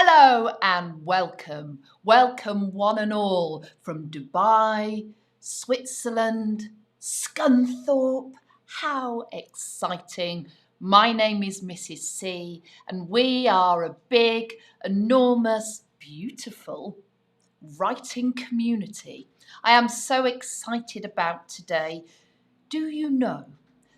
Hello and welcome. Welcome one and all from Dubai, Switzerland, Scunthorpe. How exciting. My name is Mrs. C and we are a big, enormous, beautiful writing community. I am so excited about today. Do you know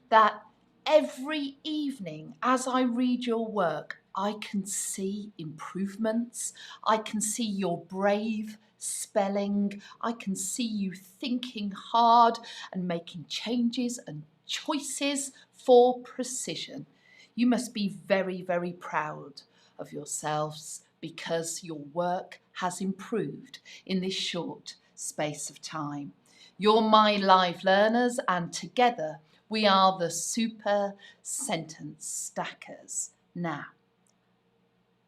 that every evening as I read your work, I can see improvements. I can see your brave spelling. I can see you thinking hard and making changes and choices for precision. You must be very, very proud of yourselves because your work has improved in this short space of time. You're my live learners, and together we are the Super Sentence Stackers. Now,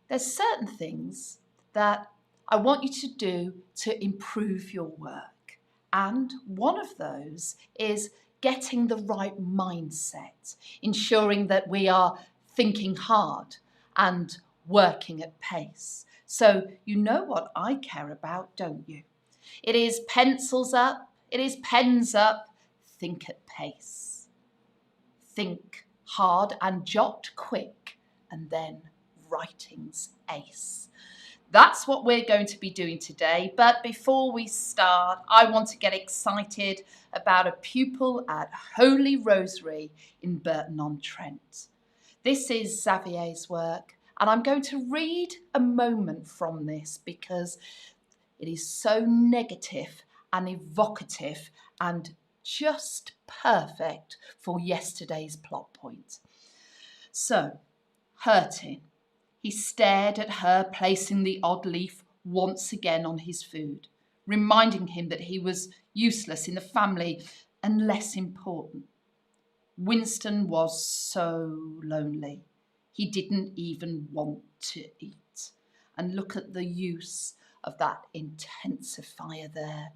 There's certain things that I want you to do to improve your work. And one of those is getting the right mindset, ensuring that we are thinking hard and working at pace. So you know what I care about, don't you? It is pencils up, it is pens up, think at pace. Think hard and jot quick, and then writing's ace. That's what we're going to be doing today. But before we start, I want to get excited about a pupil at Holy Rosary in Burton-on-Trent. This is Xavier's work, and I'm going to read a moment from this because it is so negative and evocative and just perfect for yesterday's plot point. So, hurting. He stared at her placing the odd leaf once again on his food, reminding him that he was useless in the family and less important. Winston was so lonely. He didn't even want to eat. And look at the use of that intensifier there.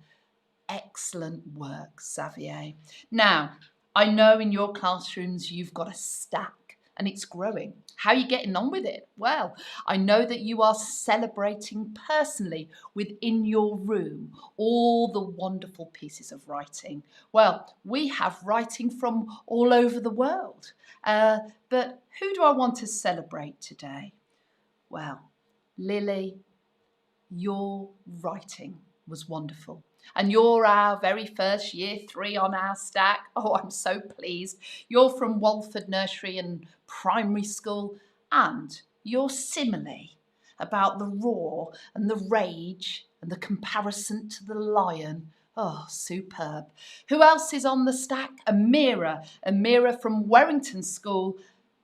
Excellent work, Xavier. Now, I know in your classrooms you've got a stack and it's growing. How are you getting on with it? Well, I know that you are celebrating personally within your room all the wonderful pieces of writing. Well, we have writing from all over the world. But who do I want to celebrate today? Well, Lily, your writing was wonderful. And you're our very first year 3 on our stack. Oh, I'm so pleased. You're from Walford Nursery and Primary School, and your simile about the roar and the rage and the comparison to the lion. Oh, superb. Who else is on the stack? Amira from Warrington School.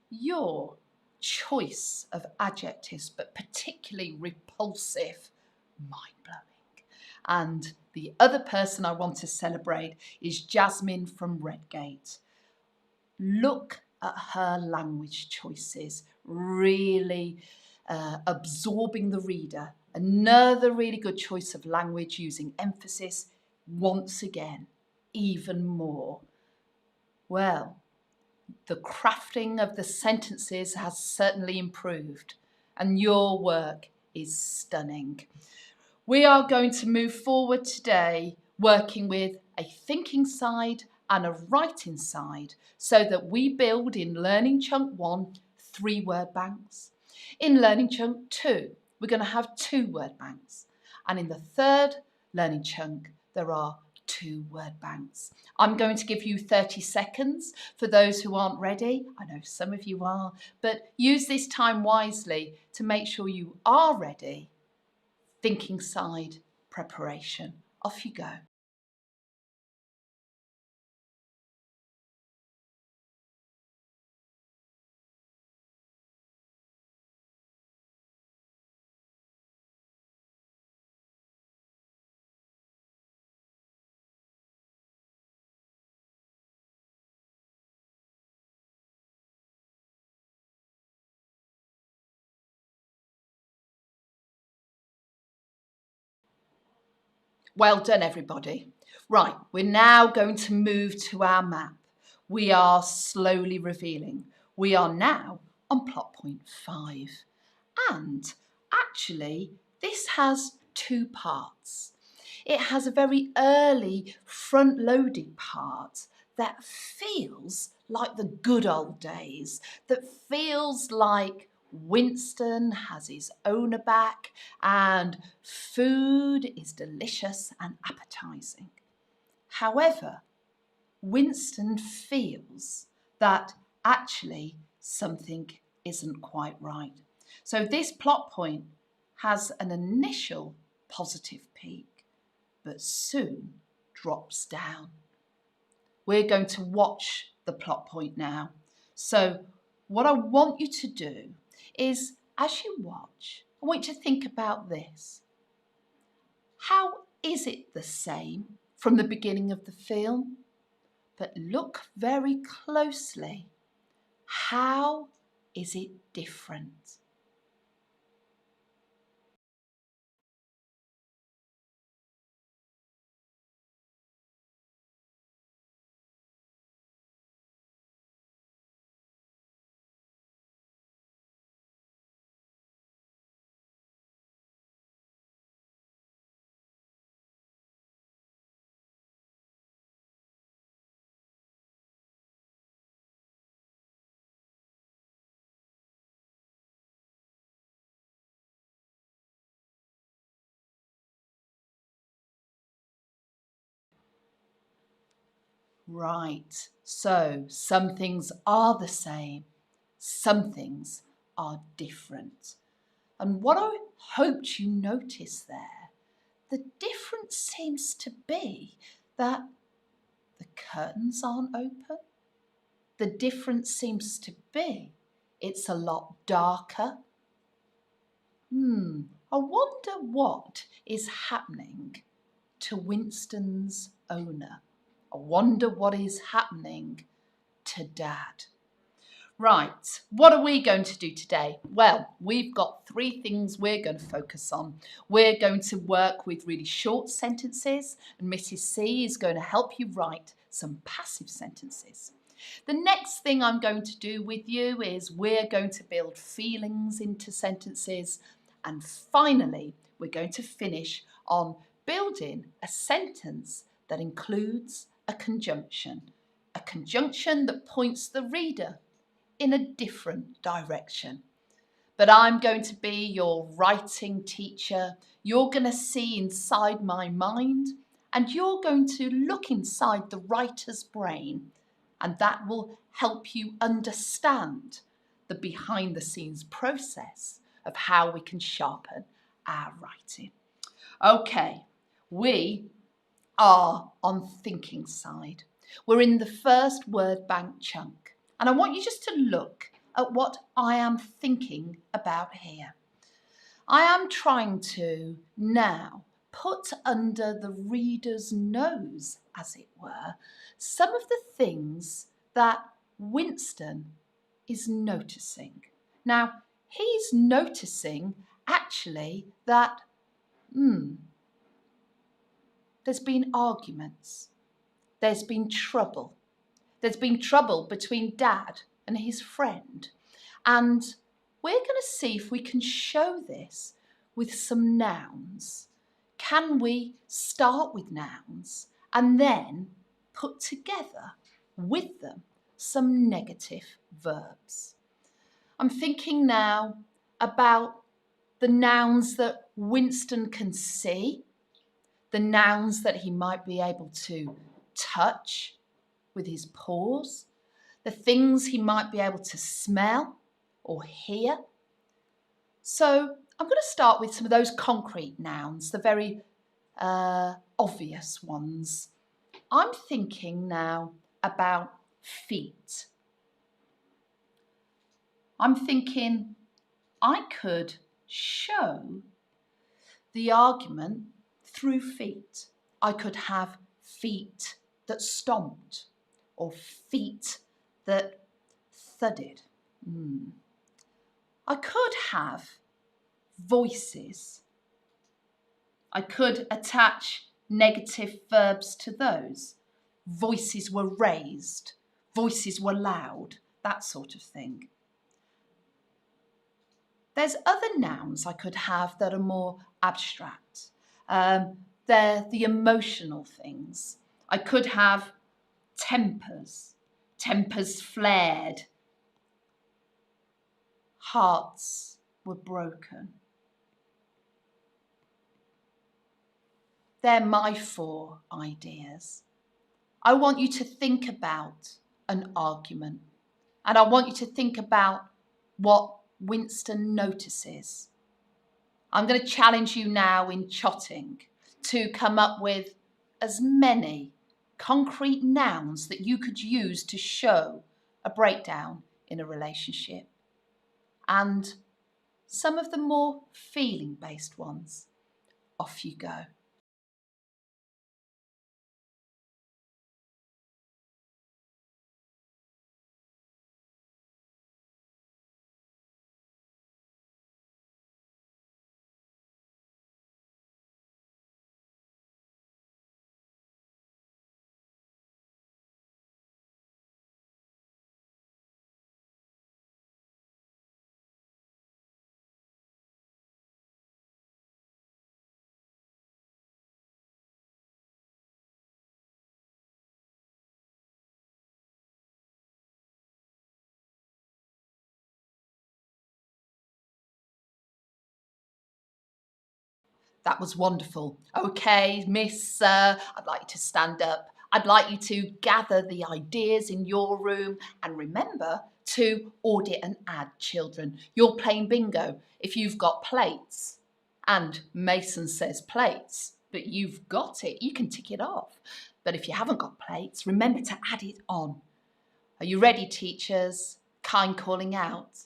Your choice of adjectives, but particularly repulsive, mind-blowing. And the other person I want to celebrate is Jasmine from Redgate. Look at her language choices, really absorbing the reader. Another really good choice of language using emphasis, once again, even more. Well, the crafting of the sentences has certainly improved, and your work is stunning. We are going to move forward today working with a thinking side and a writing side so that we build in Learning Chunk 1 3 word banks. In Learning Chunk 2, we're going to have 2 word banks. And in the third Learning Chunk, there are 2 word banks. I'm going to give you 30 seconds for those who aren't ready. I know some of you are, but use this time wisely to make sure you are ready. Thinking side preparation. Off you go. Well done, everybody. Right, we're now going to move to our map. We are slowly revealing. We are now on plot point 5. And actually, this has 2 parts. It has a very early front-loaded part that feels like the good old days, that feels like Winston has his owner back and food is delicious and appetizing. However, Winston feels that actually something isn't quite right. So this plot point has an initial positive peak, but soon drops down. We're going to watch the plot point now. So what I want you to do is, as you watch, I want you to think about this. How is it the same from the beginning of the film? But look very closely. How is it different? Right, so some things are the same, some things are different. And what I hoped you noticed there, the difference seems to be that the curtains aren't open. The difference seems to be it's a lot darker. I wonder what is happening to Winston's owner. I wonder what is happening to Dad. Right, what are we going to do today? Well, we've got 3 things we're going to focus on. We're going to work with really short sentences, and Mrs. C is going to help you write some passive sentences. The next thing I'm going to do with you is we're going to build feelings into sentences, and finally, we're going to finish on building a sentence that includes a conjunction that points the reader in a different direction. But I'm going to be your writing teacher. You're going to see inside my mind, and you're going to look inside the writer's brain, and that will help you understand the behind the scenes process of how we can sharpen our writing. Okay, we are on thinking side. We're in the first word bank chunk. And I want you just to look at what I am thinking about here. I am trying to now put under the reader's nose, as it were, some of the things that Winston is noticing. Now, he's noticing actually that, there's been arguments, there's been trouble. There's been trouble between Dad and his friend. And we're going to see if we can show this with some nouns. Can we start with nouns and then put together with them some negative verbs? I'm thinking now about the nouns that Winston can see, the nouns that he might be able to touch with his paws, the things he might be able to smell or hear. So I'm going to start with some of those concrete nouns, the very obvious ones. I'm thinking now about feet. I'm thinking I could show the argument through feet. I could have feet that stomped, or feet that thudded. I could have voices. I could attach negative verbs to those. Voices were raised, voices were loud, that sort of thing. There's other nouns I could have that are more abstract. They're the emotional things. I could have tempers. Tempers flared. Hearts were broken. They're my 4 ideas. I want you to think about an argument, and I want you to think about what Winston notices. I'm going to challenge you now in chotting to come up with as many concrete nouns that you could use to show a breakdown in a relationship, and some of the more feeling-based ones. Off you go. That was wonderful. Okay, Miss, I'd like you to stand up. I'd like you to gather the ideas in your room and remember to audit and add, children. You're playing bingo if you've got plates. And Mason says plates, but you've got it. You can tick it off. But if you haven't got plates, remember to add it on. Are you ready, teachers? Kind calling out.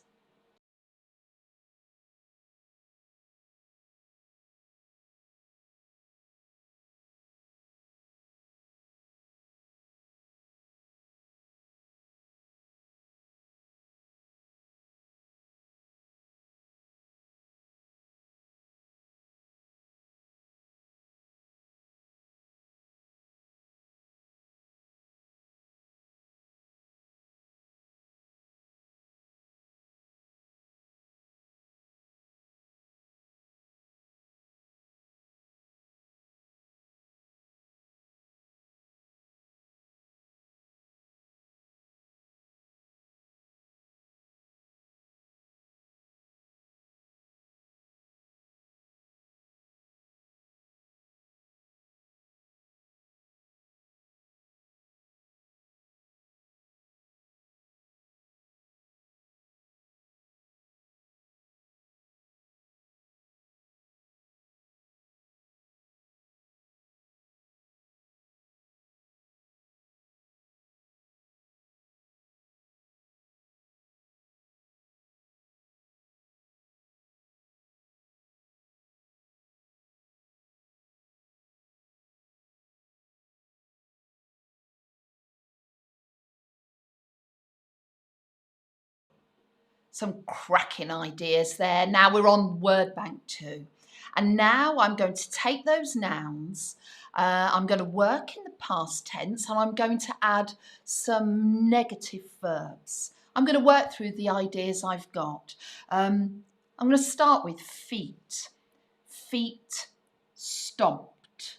Some cracking ideas there. Now we're on word bank 2. And now I'm going to take those nouns, I'm going to work in the past tense, and I'm going to add some negative verbs. I'm going to work through the ideas I've got. I'm going to start with feet. Feet stomped.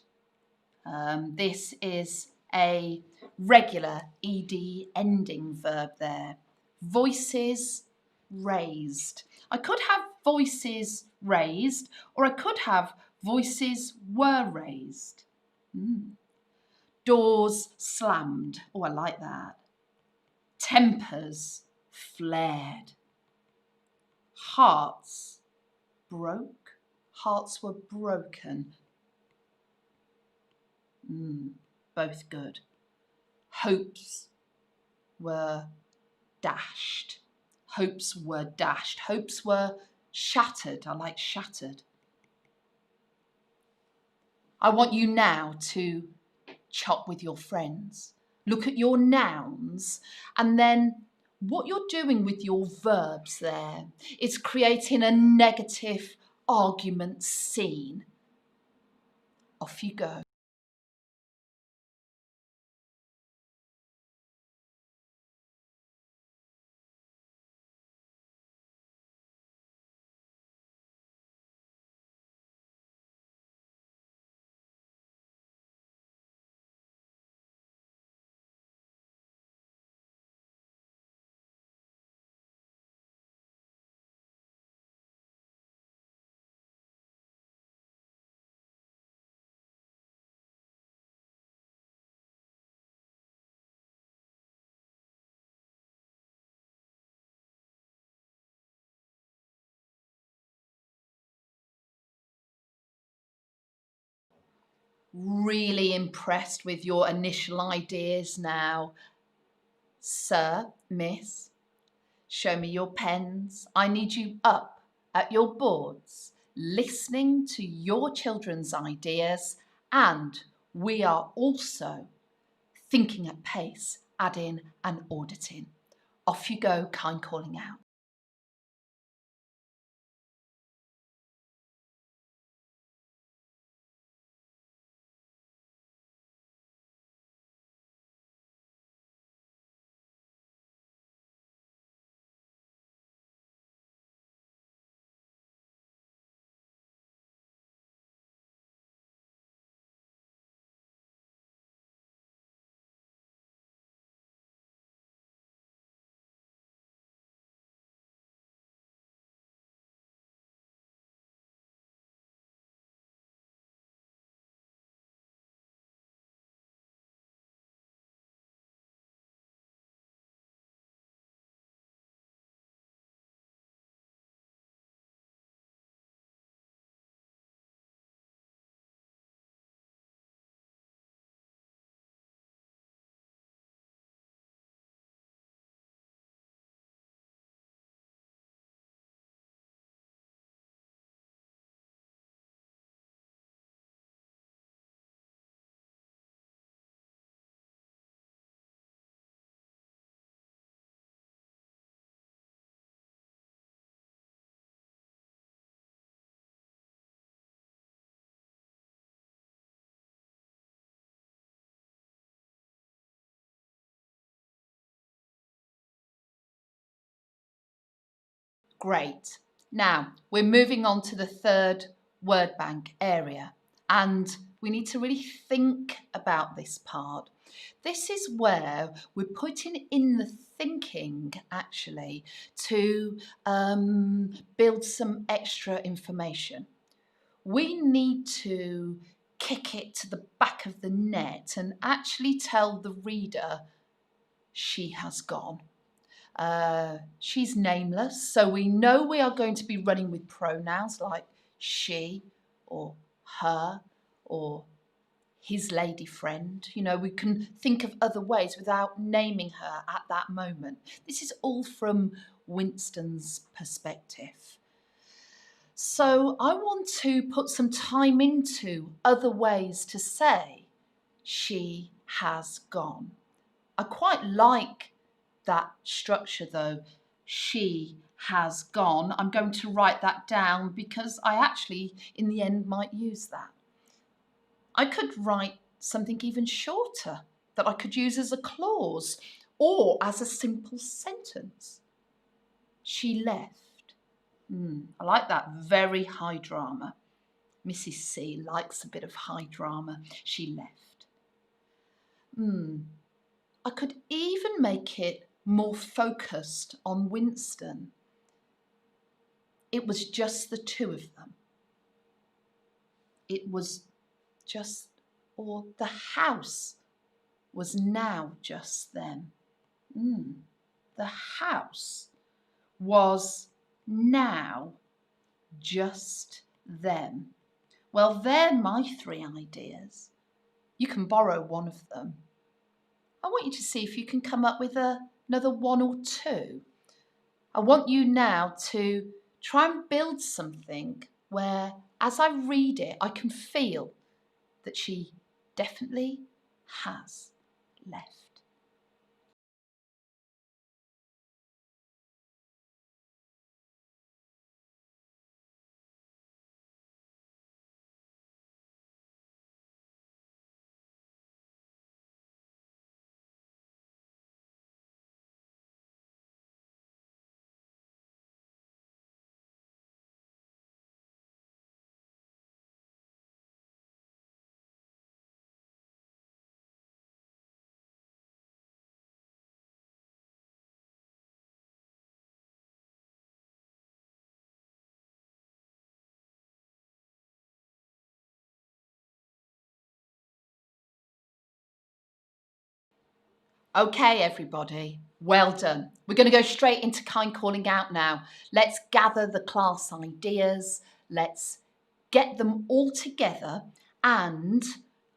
This is a regular ed ending verb there. Voices raised. I could have voices raised, or I could have voices were raised. Doors slammed. Oh, I like that. Tempers flared. Hearts broke. Hearts were broken. Both good. Hopes were dashed. Hopes were dashed. Hopes were shattered. I like shattered. I want you now to chat with your friends. Look at your nouns, and then what you're doing with your verbs there is creating a negative argument scene. Off you go. Really impressed with your initial ideas now. Sir, miss, show me your pens. I need you up at your boards, listening to your children's ideas, and we are also thinking at pace, adding and auditing. Off you go, kind calling out. Great. Now, we're moving on to the third word bank area, and we need to really think about this part. This is where we're putting in the thinking, actually, to build some extra information. We need to kick it to the back of the net and actually tell the reader she has gone. She's nameless, so we know we are going to be running with pronouns like she or her or his lady friend. You know, we can think of other ways without naming her at that moment. This is all from Winston's perspective. So I want to put some time into other ways to say she has gone. I quite like that structure though. She has gone. I'm going to write that down because I actually, in the end, might use that. I could write something even shorter that I could use as a clause or as a simple sentence. She left. I like that. Very high drama. Mrs. C likes a bit of high drama. She left. I could even make it more focused on Winston. It was just the two of them. It was just, or the house was now just them. The house was now just them. Well, they're my three ideas. You can borrow one of them. I want you to see if you can come up with another one or two. I want you now to try and build something where, as I read it, I can feel that she definitely has left. Okay, everybody, well done. We're going to go straight into kind calling out now. Let's gather the class ideas. Let's get them all together. And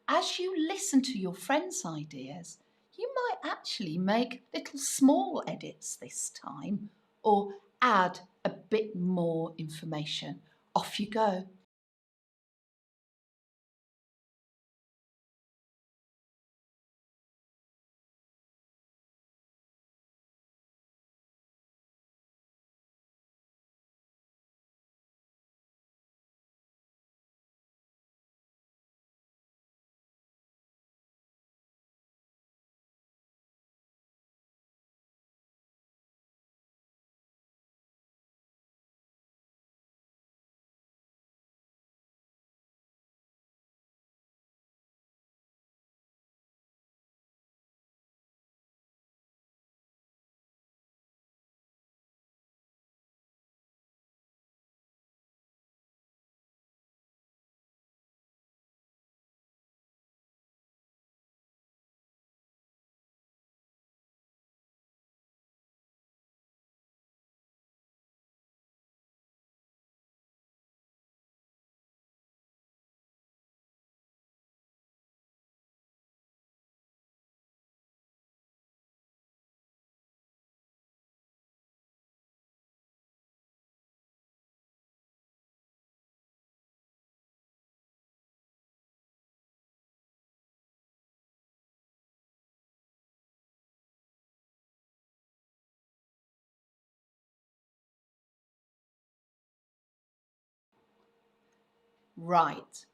as you listen to your friends' ideas, you might actually make little small edits this time or add a bit more information. Off you go. Right.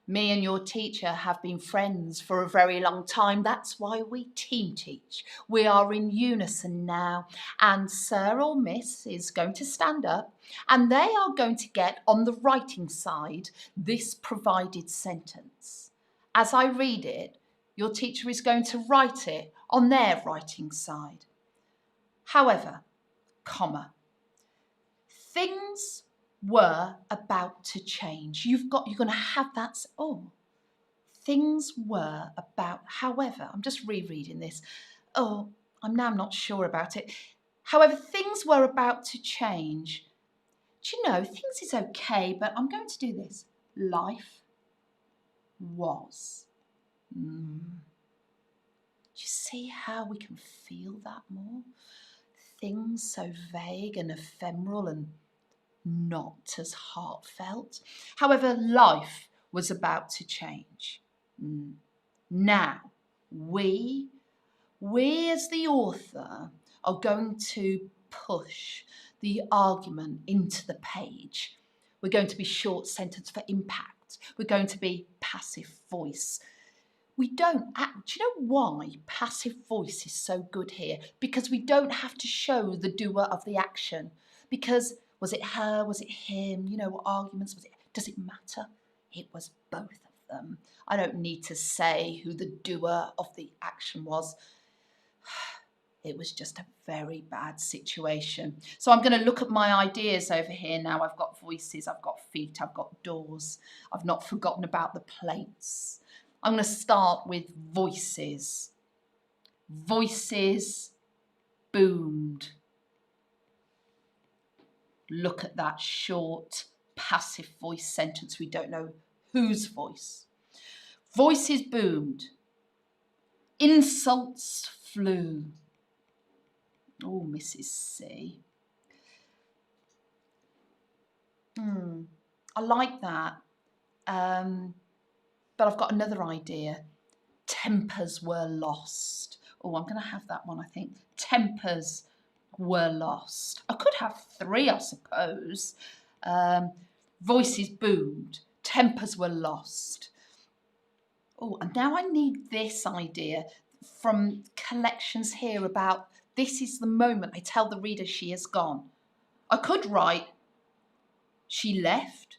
Me and your teacher have been friends for a very long time. That's why we team teach. We are in unison now. And Sir or Miss is going to stand up and they are going to get on the writing side this provided sentence. As I read it, your teacher is going to write it on their writing side. However, comma, things were about to change. You're going to have that. Oh, things were about. However, I'm just rereading this. Oh, I'm now not sure about it. However, things were about to change. Do you know, things is okay, but I'm going to do this. Life was. Do you see how we can feel that more? Things so vague and ephemeral and not as heartfelt. However, life was about to change. Now, we as the author are going to push the argument into the page. We're going to be short sentence for impact. We're going to be passive voice. We don't act. Do you know why passive voice is so good here? Because we don't have to show the doer of the action. Because was it her? Was it him? You know, what arguments was it? Does it matter? It was both of them. I don't need to say who the doer of the action was. It was just a very bad situation. So I'm going to look at my ideas over here now. I've got voices, I've got feet, I've got doors. I've not forgotten about the plates. I'm going to start with voices. Voices boomed. Look at that short, passive voice sentence. We don't know whose voice. Voices boomed. Insults flew. Oh, Mrs. C. I like that. But I've got another idea. Tempers were lost. Oh, I'm going to have that one, I think. Tempers were lost. I could have three, I suppose. Voices boomed. Tempers were lost. Oh, and now I need this idea from collections here about this is the moment I tell the reader she has gone. I could write, she left.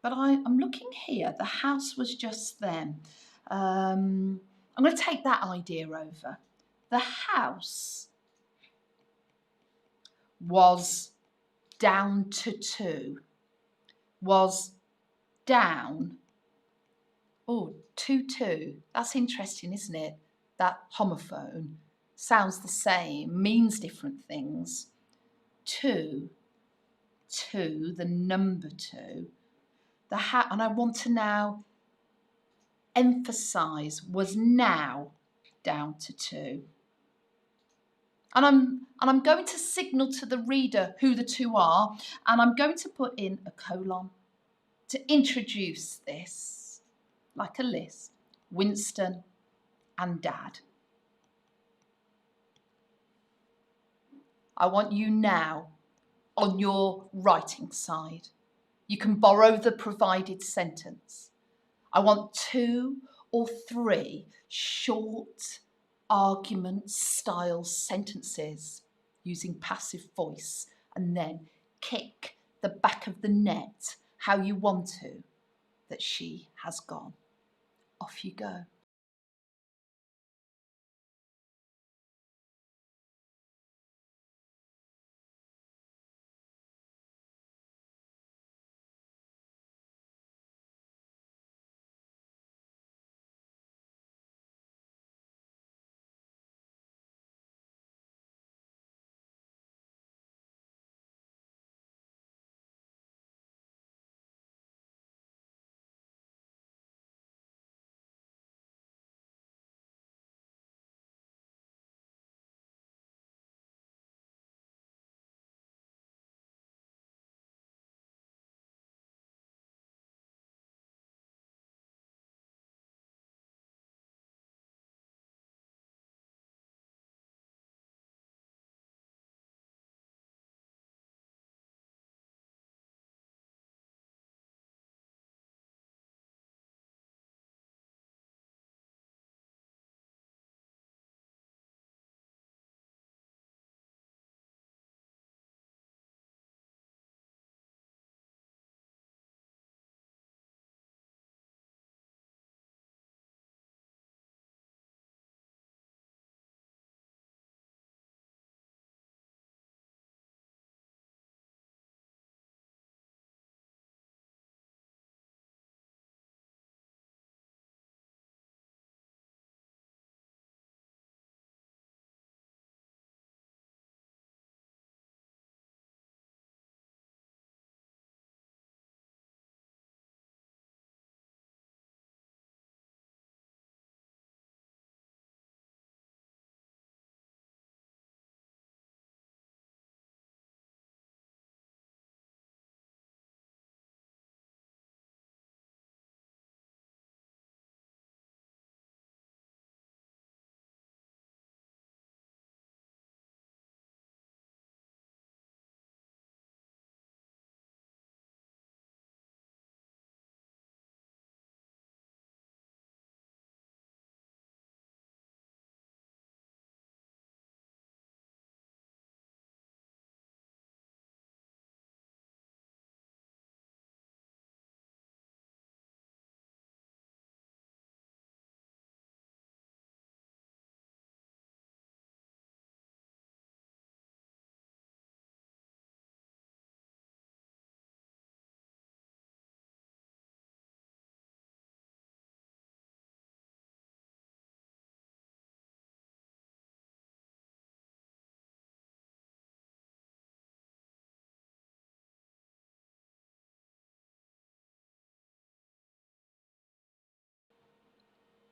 But I'm looking here. The house was just them. I'm going to take that idea over. The house was down to 2. Was down. Oh, 2. That's interesting, isn't it? That homophone sounds the same, means different things. 2, the number 2. And I want to now emphasize was now down to 2. And I'm going to signal to the reader who the 2 are, and I'm going to put in a colon to introduce this, like a list, Winston and Dad. I want you now on your writing side. You can borrow the provided sentence. I want 2 or 3 short argument style sentences using passive voice, and then kick the back of the net how you want to, that she has gone. Off you go.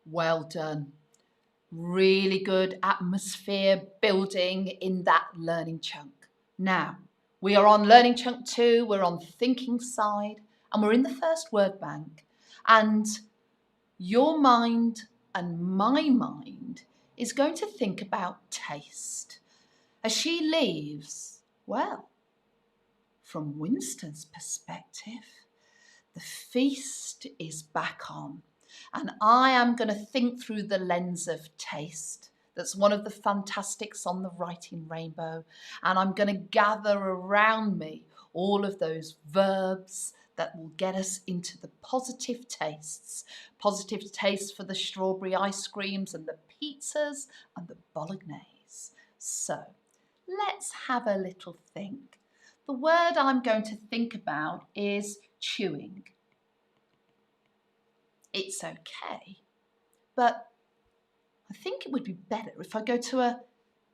Well done. Really good atmosphere building in that learning chunk. Now, we are on learning chunk 2, we're on thinking side, and we're in the first word bank. And your mind and my mind is going to think about taste. As she leaves, well, from Winston's perspective, the feast is back on. And I am going to think through the lens of taste. That's one of the fantastics on the Writing Rainbow. And I'm going to gather around me all of those verbs that will get us into the positive tastes. Positive tastes for the strawberry ice creams and the pizzas and the bolognese. So let's have a little think. The word I'm going to think about is chewing. It's okay, but I think it would be better if I go to a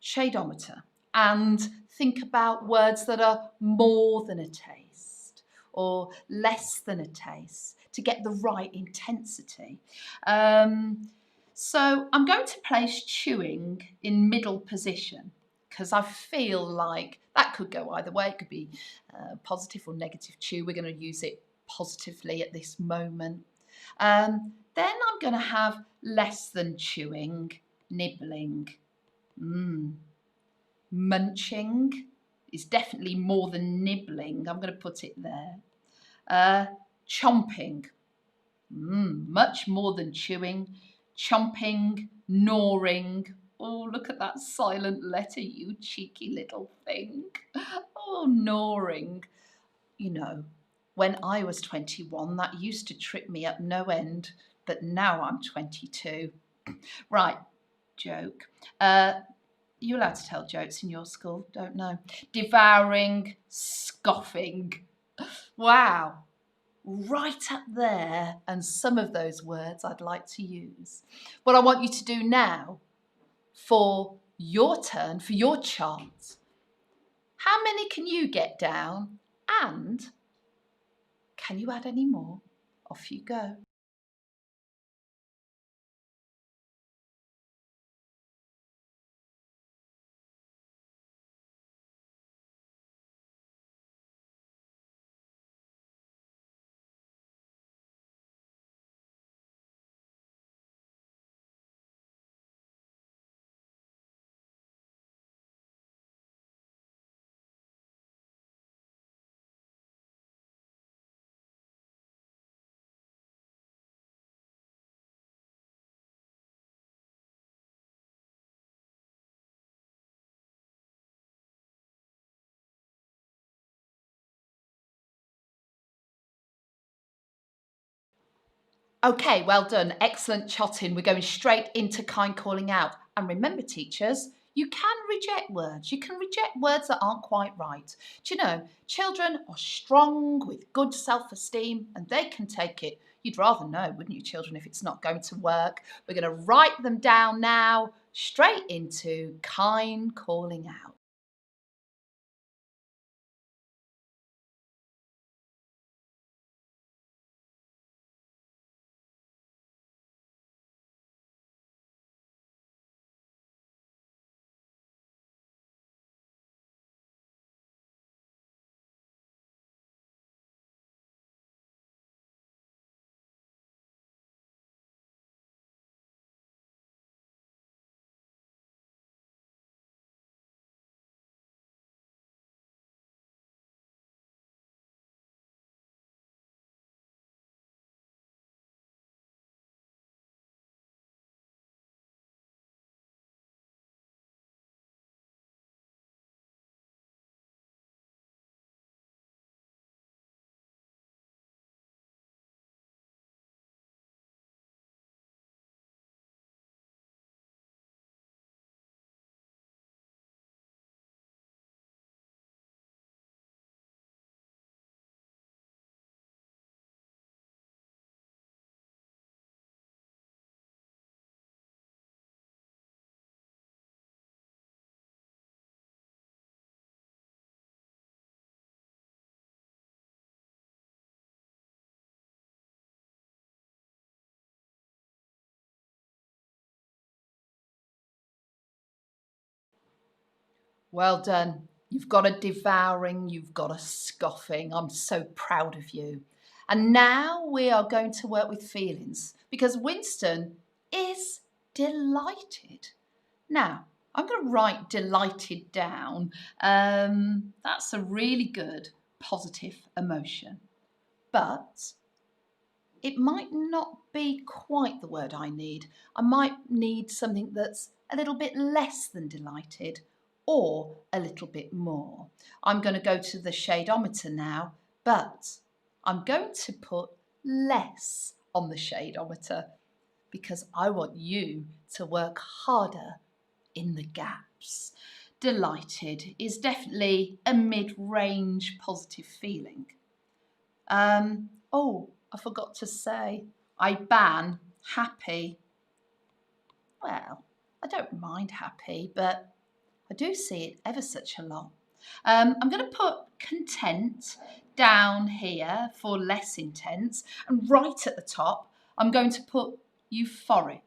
shadeometer and think about words that are more than a taste or less than a taste to get the right intensity. So I'm going to place chewing in middle position because I feel like that could go either way. It could be positive or negative chew. We're going to use it positively at this moment. Then I'm going to have less than chewing, nibbling. Munching is definitely more than nibbling. I'm going to put it there. Chomping. Much more than chewing. Chomping, gnawing. Oh, look at that silent letter, you cheeky little thing. Oh, gnawing. You know, when I was 21, that used to trip me up no end, but now I'm 22. Right, joke. You're allowed to tell jokes in your school, don't know. Devouring, scoffing. Wow, right up there, and some of those words I'd like to use. What I want you to do now for your turn, for your chart, how many can you get down, and can you add any more? Off you go. Okay, well done. Excellent chotting. We're going straight into kind calling out. And remember, teachers, you can reject words. You can reject words that aren't quite right. Do you know, children are strong with good self-esteem and they can take it. You'd rather know, wouldn't you, children, if it's not going to work? We're going to write them down now, straight into kind calling out. Well done. You've got a devouring, you've got a scoffing. I'm so proud of you. And now we are going to work with feelings because Winston is delighted. Now, I'm going to write delighted down. That's a really good positive emotion. But it might not be quite the word I need. I might need something that's a little bit less than delighted or a little bit more. I'm going to go to the shadeometer now, but I'm going to put less on the shadeometer because I want you to work harder in the gaps. Delighted is definitely a mid-range positive feeling. Oh, I forgot to say, I ban happy. Well, I don't mind happy, but I do see it ever such a lot. I'm going to put content down here for less intense, and right at the top, I'm going to put euphoric.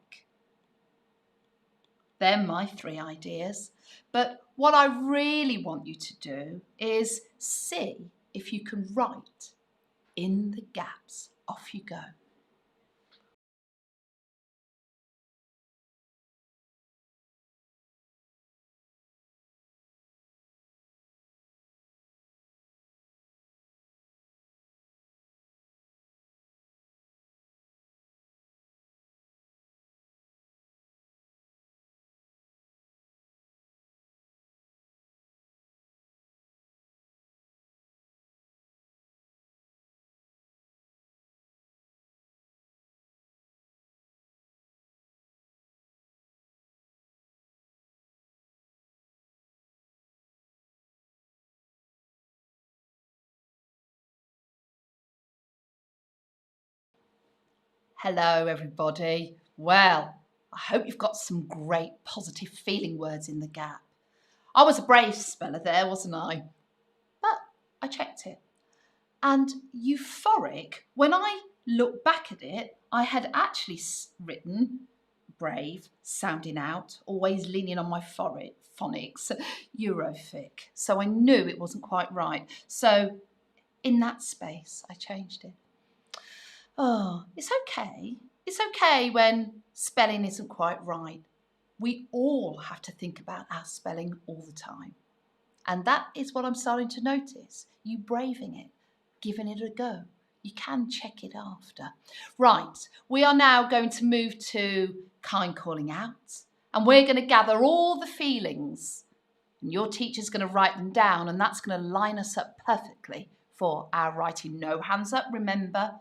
They're my 3 ideas. But what I really want you to do is see if you can write in the gaps. Off you go. Hello, everybody. Well, I hope you've got some great positive feeling words in the gap. I was a brave speller there, wasn't I? But I checked it. And euphoric, when I look back at it, I had actually written brave, sounding out, always leaning on my phonics, Eurofic. So I knew it wasn't quite right. So in that space, I changed it. Oh, it's okay. It's okay when spelling isn't quite right. We all have to think about our spelling all the time. And that is what I'm starting to notice. You braving it, giving it a go. You can check it after. Right, we are now going to move to kind calling out. And we're going to gather all the feelings. And your teacher's going to write them down, and that's going to line us up perfectly for our writing. No hands up, remember.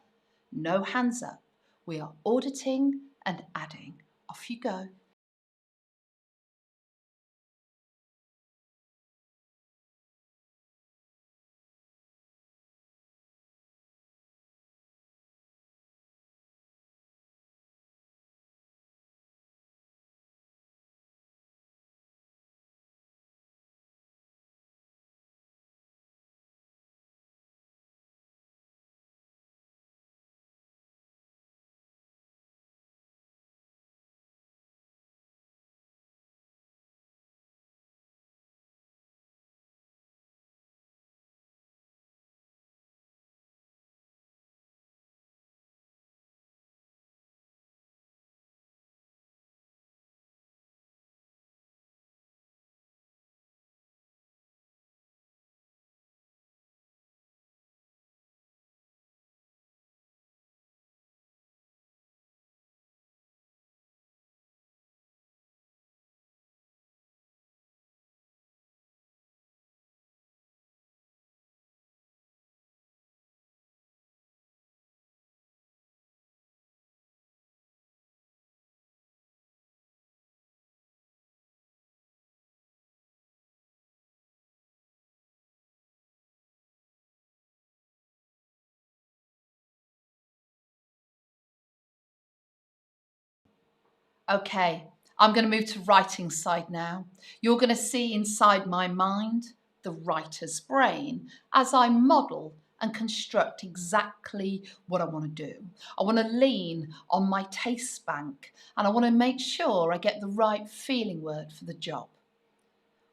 No hands up. We are auditing and adding. Off you go. Okay, I'm going to move to writing side now. You're going to see inside my mind the writer's brain as I model and construct exactly what I want to do. I want to lean on my taste bank and I want to make sure I get the right feeling word for the job.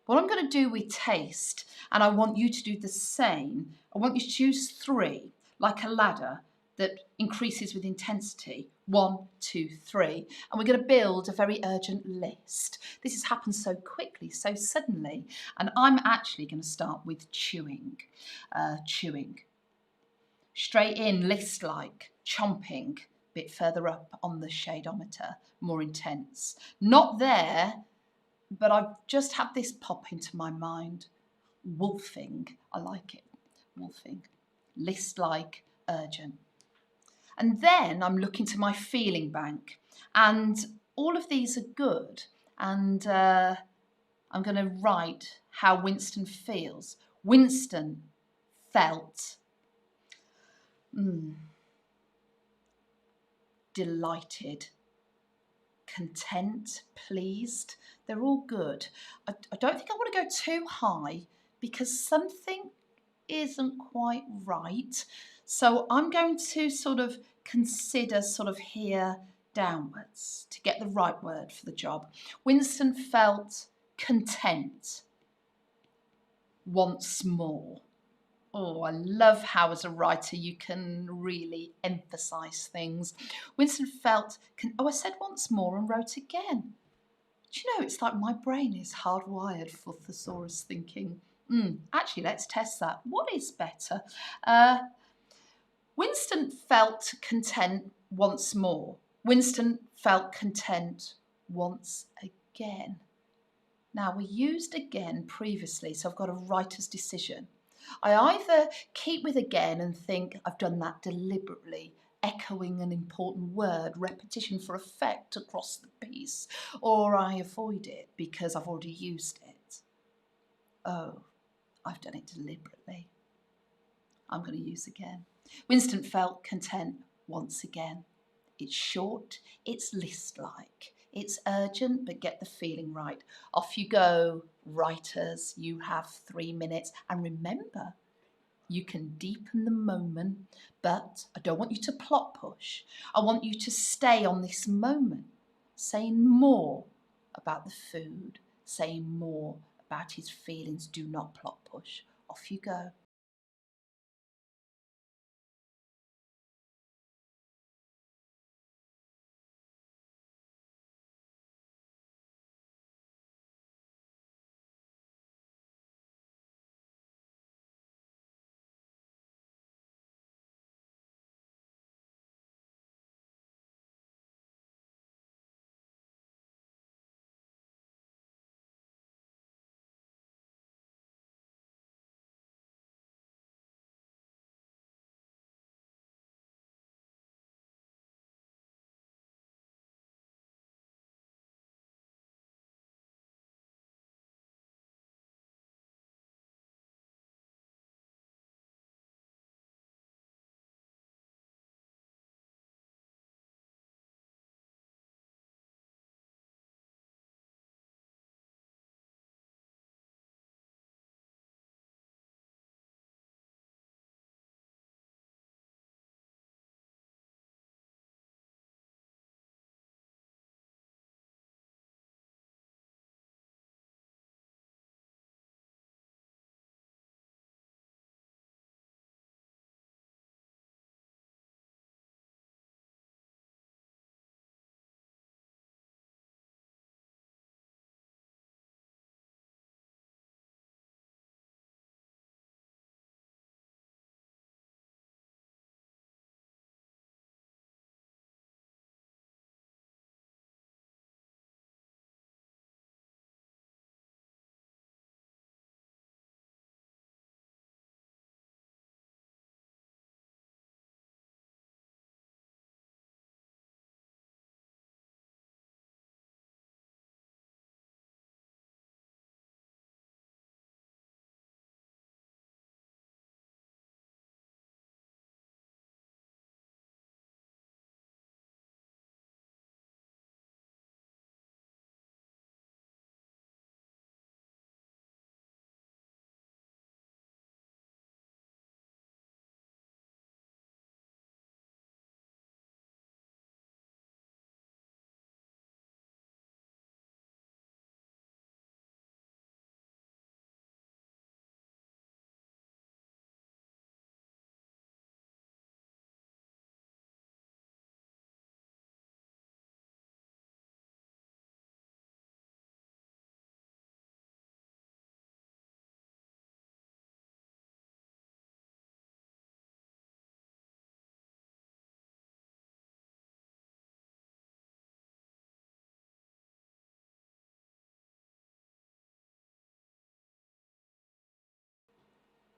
What I'm going to do with taste, and I want you to do the same, I want you to choose 3, like a ladder that increases with intensity. 1, 2, 3. And we're going to build a very urgent list. This has happened so quickly, so suddenly. And I'm actually going to start with chewing. Chewing. Straight in, list like, chomping, bit further up on the shadometer, more intense. Not there, but I've just had this pop into my mind. Wolfing, I like it. Wolfing. List like, urgent. And then I'm looking to my feeling bank. And all of these are good. And I'm going to write how Winston feels. Winston felt delighted, content, pleased. They're all good. I don't think I want to go too high because something isn't quite right. So I'm going to sort of consider sort of here downwards to get the right word for the job. Winston felt content once more. Oh, I love how as a writer you can really emphasise things. Winston felt, I said once more and wrote again. Do you know, it's like my brain is hardwired for thesaurus thinking. Actually, let's test that. What is better? Winston felt content once more. Winston felt content once again. Now, we used again previously, so I've got a writer's decision. I either keep with again and think I've done that deliberately, echoing an important word, repetition for effect across the piece, or I avoid it because I've already used it. Oh, I've done it deliberately. I'm going to use again. Winston felt content once again. It's short, it's list-like, it's urgent, but get the feeling right. Off you go, writers, you have 3 minutes. And remember, you can deepen the moment, but I don't want you to plot push. I want you to stay on this moment, saying more about the food, saying more about his feelings. Do not plot push. Off you go.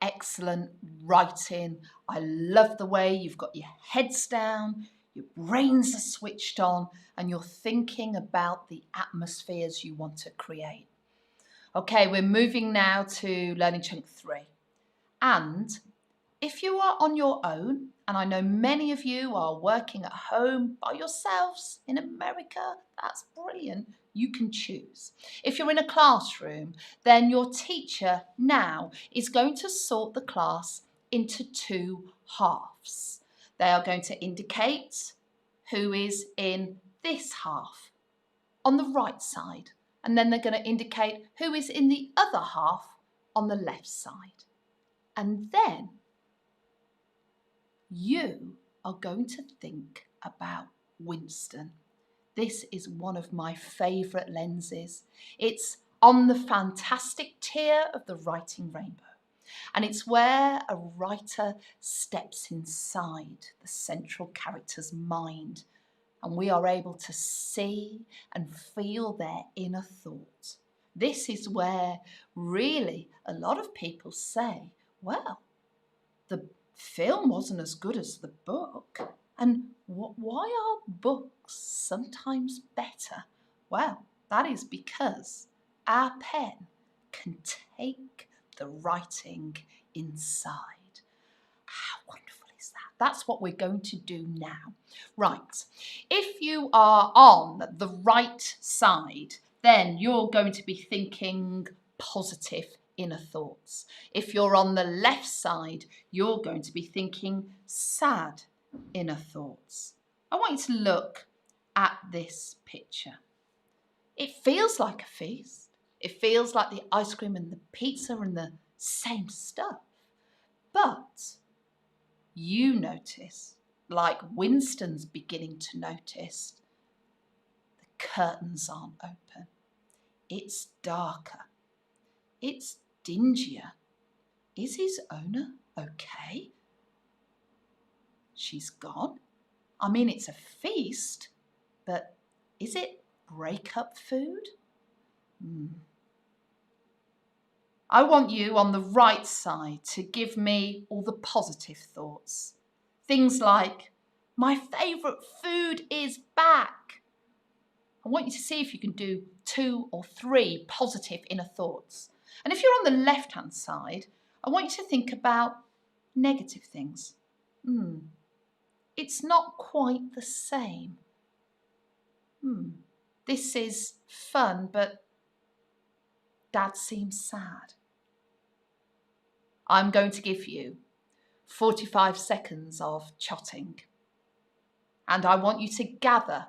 excellent writing. I love the way you've got your heads down, your brains are switched on, and you're thinking about the atmospheres you want to create. Okay, we're moving now to Learning Chunk 3. And if you are on your own, and I know many of you are working at home by yourselves in America, that's brilliant. You can choose. If you're in a classroom, then your teacher now is going to sort the class into 2 halves. They are going to indicate who is in this half on the right side, and then they're going to indicate who is in the other half on the left side. And then you are going to think about Winston. This is one of my favourite lenses. It's on the fantastic tier of the writing rainbow. And it's where a writer steps inside the central character's mind, and we are able to see and feel their inner thoughts. This is where really a lot of people say, well, the film wasn't as good as the book. And why are books sometimes better? Well, that is because our pen can take the writing inside. How wonderful is that? That's what we're going to do now. Right, if you are on the right side, then you're going to be thinking positive inner thoughts. If you're on the left side, you're going to be thinking sad inner thoughts. I want you to look at this picture. It feels like a feast. It feels like the ice cream and the pizza and the same stuff. But you notice, like Winston's beginning to notice, the curtains aren't open. It's darker. It's dingier. Is his owner okay? She's gone. I mean, it's a feast, but is it breakup food? I want you on the right side to give me all the positive thoughts. Things like, my favourite food is back. I want you to see if you can do 2 or 3 positive inner thoughts. And if you're on the left-hand side, I want you to think about negative things. It's not quite the same. This is fun, but Dad seems sad. I'm going to give you 45 seconds of chotting. And I want you to gather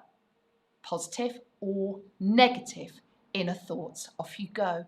positive or negative inner thoughts. Off you go.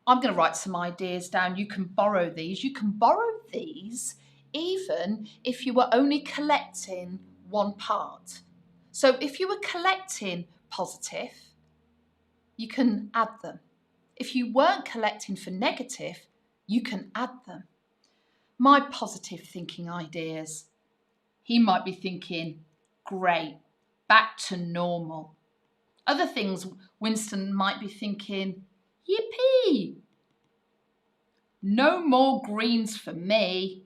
I'm going to write some ideas down. You can borrow these. You can borrow these even if you were only collecting one part. So if you were collecting positive, you can add them. If you weren't collecting for negative, you can add them. My positive thinking ideas. He might be thinking, great, back to normal. Other things, Winston might be thinking, yippee! No more greens for me.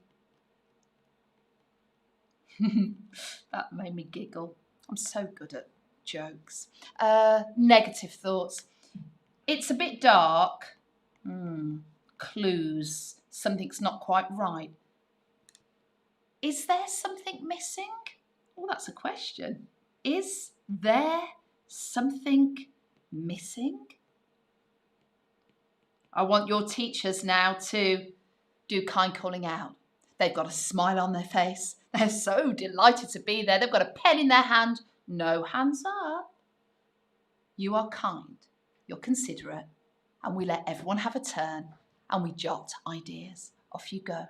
That made me giggle. I'm so good at jokes. Negative thoughts. It's a bit dark. Clues. Something's not quite right. Is there something missing? Oh, that's a question. Is there something missing? I want your teachers now to do kind calling out. They've got a smile on their face. They're so delighted to be there. They've got a pen in their hand. No hands up. You are kind, you're considerate, and we let everyone have a turn and we jot ideas. Off you go.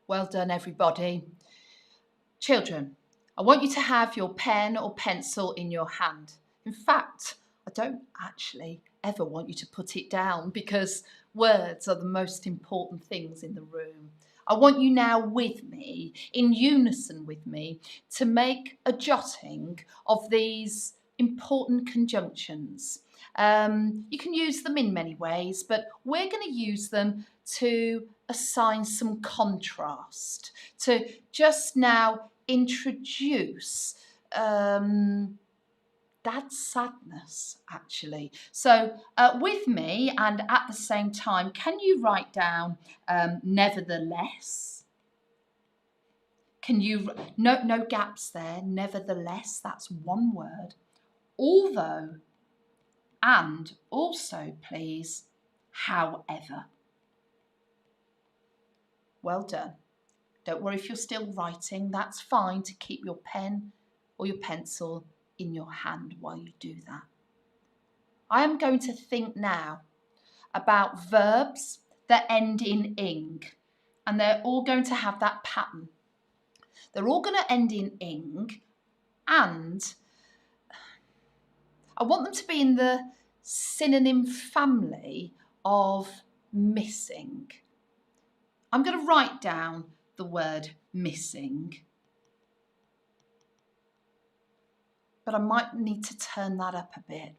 Well done, everybody. Children, I want you to have your pen or pencil in your hand. In fact, I don't actually ever want you to put it down because words are the most important things in the room. I want you now with me, in unison with me, to make a jotting of these important conjunctions. You can use them in many ways, but we're going to use them to assign some contrast, to just now introduce Dad's sadness, actually. So with me and at the same time, can you write down nevertheless? Can you, no gaps there, nevertheless, that's one word. Although, and also, please, however. Well done. Don't worry if you're still writing, that's fine to keep your pen or your pencil in your hand while you do that. I am going to think now about verbs that end in ing, and they're all going to have that pattern. They're all going to end in ing, and I want them to be in the synonym family of missing. I'm going to write down the word missing, but I might need to turn that up a bit.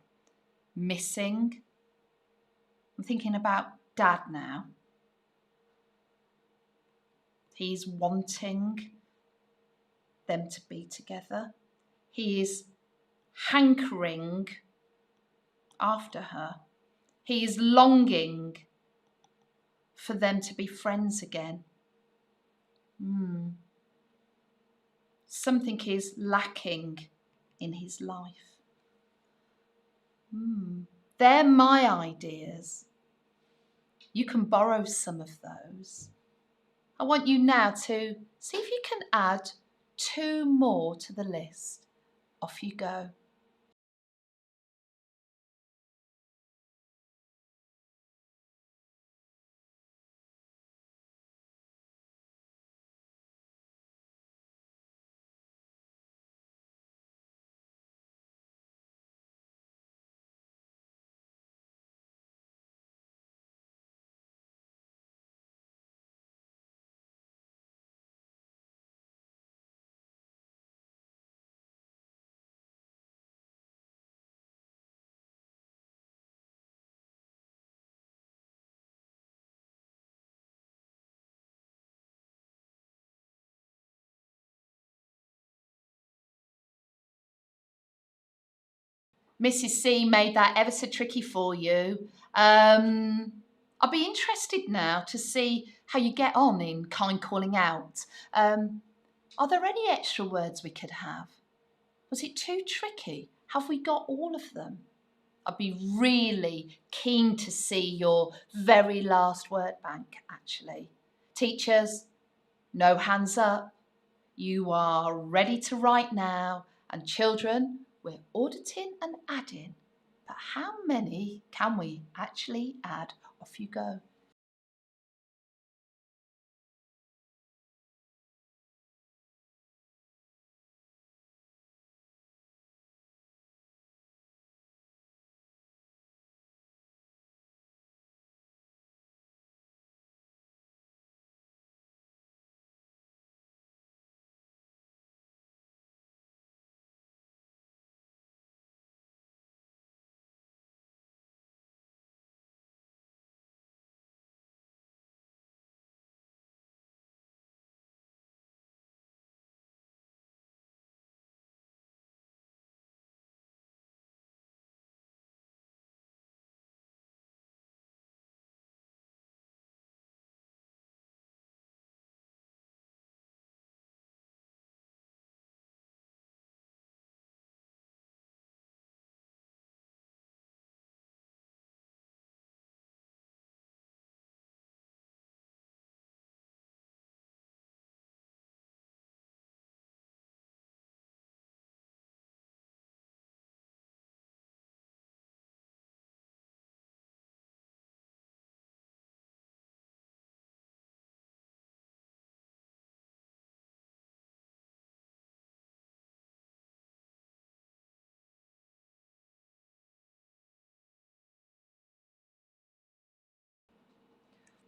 Missing. I'm thinking about Dad now. He's wanting them to be together. He is hankering after her. He is longing for them to be friends again. Something is lacking in his life. They're my ideas. You can borrow some of those. I want you now to see if you can add 2 more to the list. Off you go. Mrs. C made that ever so tricky for you. I'd be interested now to see how you get on in kind calling out. Are there any extra words we could have? Was it too tricky? Have we got all of them? I'd be really keen to see your very last word bank, actually. Teachers, no hands up. You are ready to write now. And children, we're auditing and adding. But how many can we actually add? Off you go.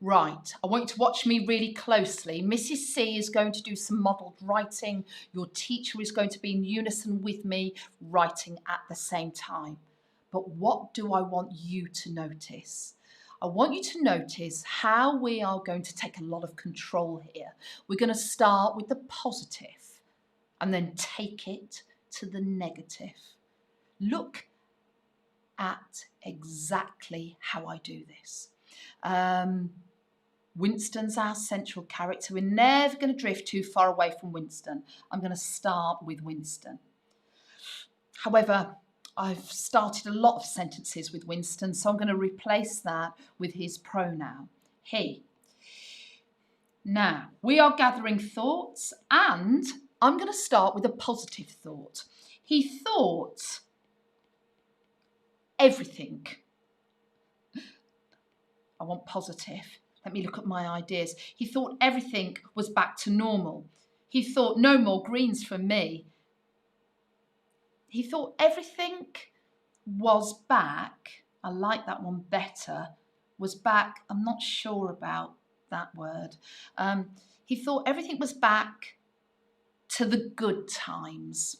Right, I want you to watch me really closely. Mrs. C is going to do some modelled writing. Your teacher is going to be in unison with me, writing at the same time. But what do I want you to notice? I want you to notice how we are going to take a lot of control here. We're going to start with the positive and then take it to the negative. Look at exactly how I do this. Winston's our central character. We're never going to drift too far away from Winston. I'm going to start with Winston. However, I've started a lot of sentences with Winston, so I'm going to replace that with his pronoun, he. Now, we are gathering thoughts, and I'm going to start with a positive thought. He thought everything. I want positive. Let me look at my ideas. He thought everything was back to normal. He thought no more greens for me. He thought everything was back. I like that one better. Was back. I'm not sure about that word. He thought everything was back to the good times.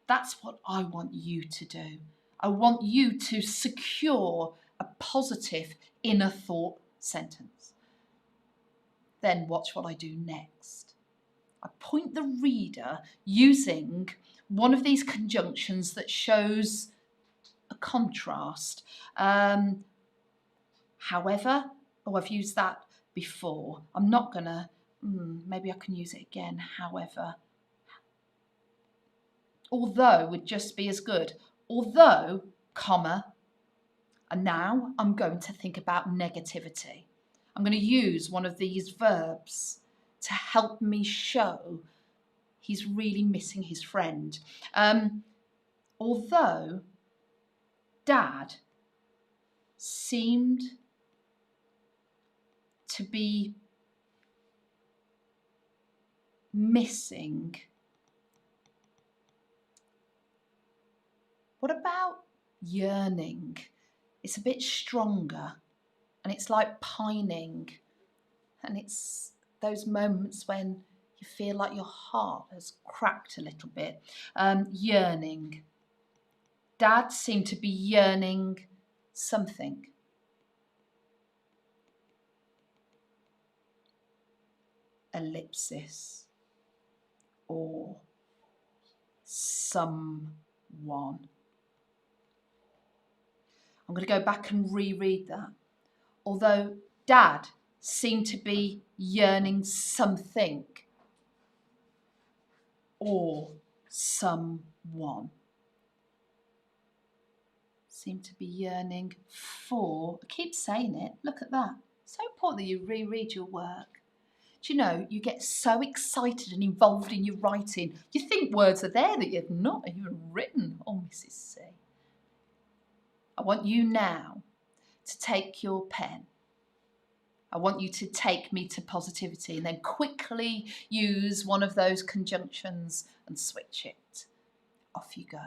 That's what I want you to do. I want you to secure a positive inner thought sentence. Then watch what I do next. I point the reader using one of these conjunctions that shows a contrast. However, I've used that before. I'm not gonna, maybe I can use it again. However, although would just be as good. Although, comma, and now I'm going to think about negativity. I'm going to use one of these verbs to help me show he's really missing his friend. Although Dad seemed to be missing. What about yearning? It's a bit stronger, and it's like pining, and it's those moments when you feel like your heart has cracked a little bit. Yearning. Dad seemed to be yearning something. Ellipsis. Or someone. I'm going to go back and reread that. although Dad seemed to be yearning something or someone. Seemed to be yearning for, I keep saying it, look at that. So important that you reread your work. Do you know, you get so excited and involved in your writing, you think words are there that you've not even written. Oh, Mrs. C. I want you now to take your pen. I want you to take me to positivity and then quickly use one of those conjunctions and switch it. Off you go.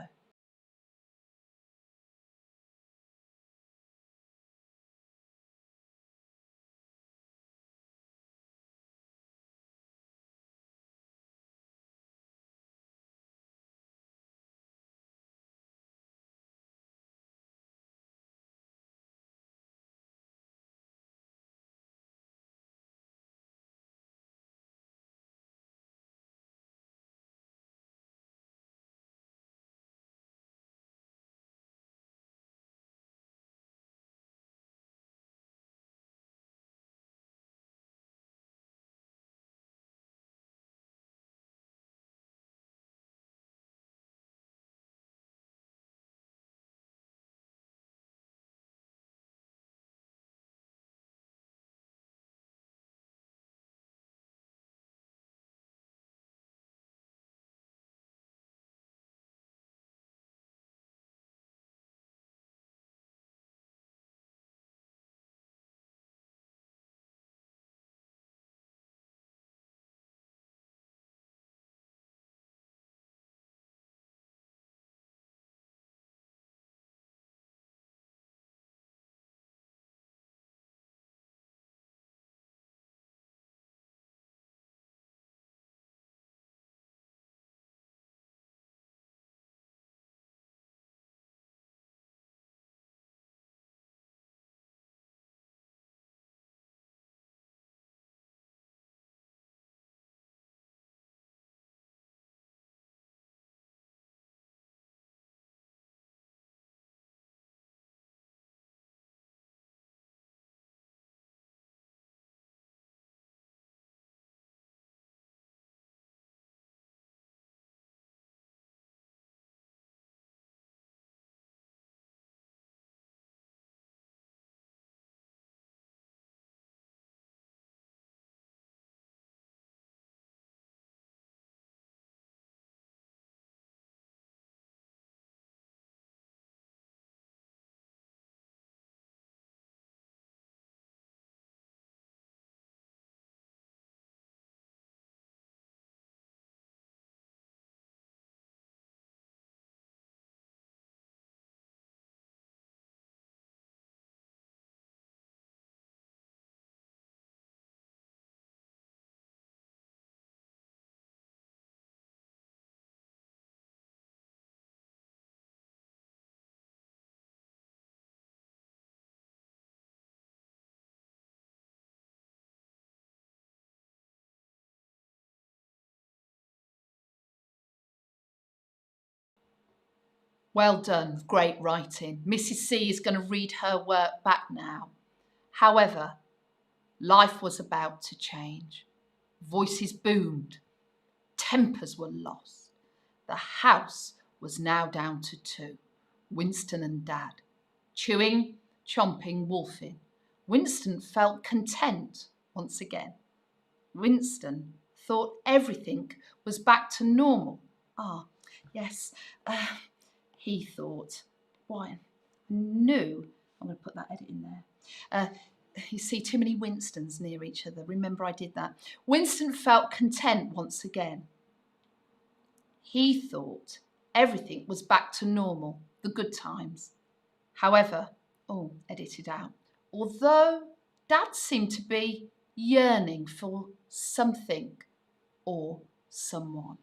Well done, great writing. Mrs. C is going to read her work back now. However, life was about to change. Voices boomed. Tempers were lost. The house was now down to two, Winston and Dad. Chewing, chomping, wolfing. Winston felt content once again. Winston thought everything was back to normal. Ah, yes, he thought. Why, I knew. I'm going to put that edit in there. You see too many Winstons near each other. Remember I did that. Winston felt content once again. He thought everything was back to normal, the good times. However, edited out. Although Dad seemed to be yearning for something or someone.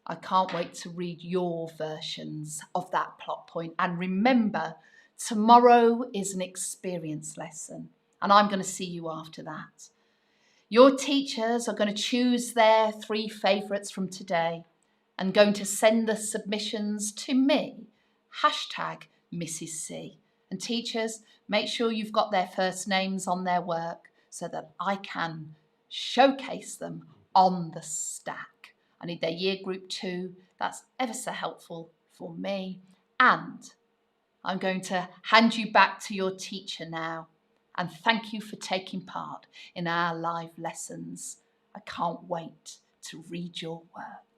I can't wait to read your versions of that plot point. And remember, tomorrow is an experience lesson, and I'm going to see you after that. Your teachers are going to choose their 3 favourites from today and going to send the submissions to me, #Mrs. C, And teachers, make sure you've got their first names on their work so that I can showcase them on the stack. I need their year group 2. That's ever so helpful for me. And I'm going to hand you back to your teacher now. And thank you for taking part in our live lessons. I can't wait to read your work.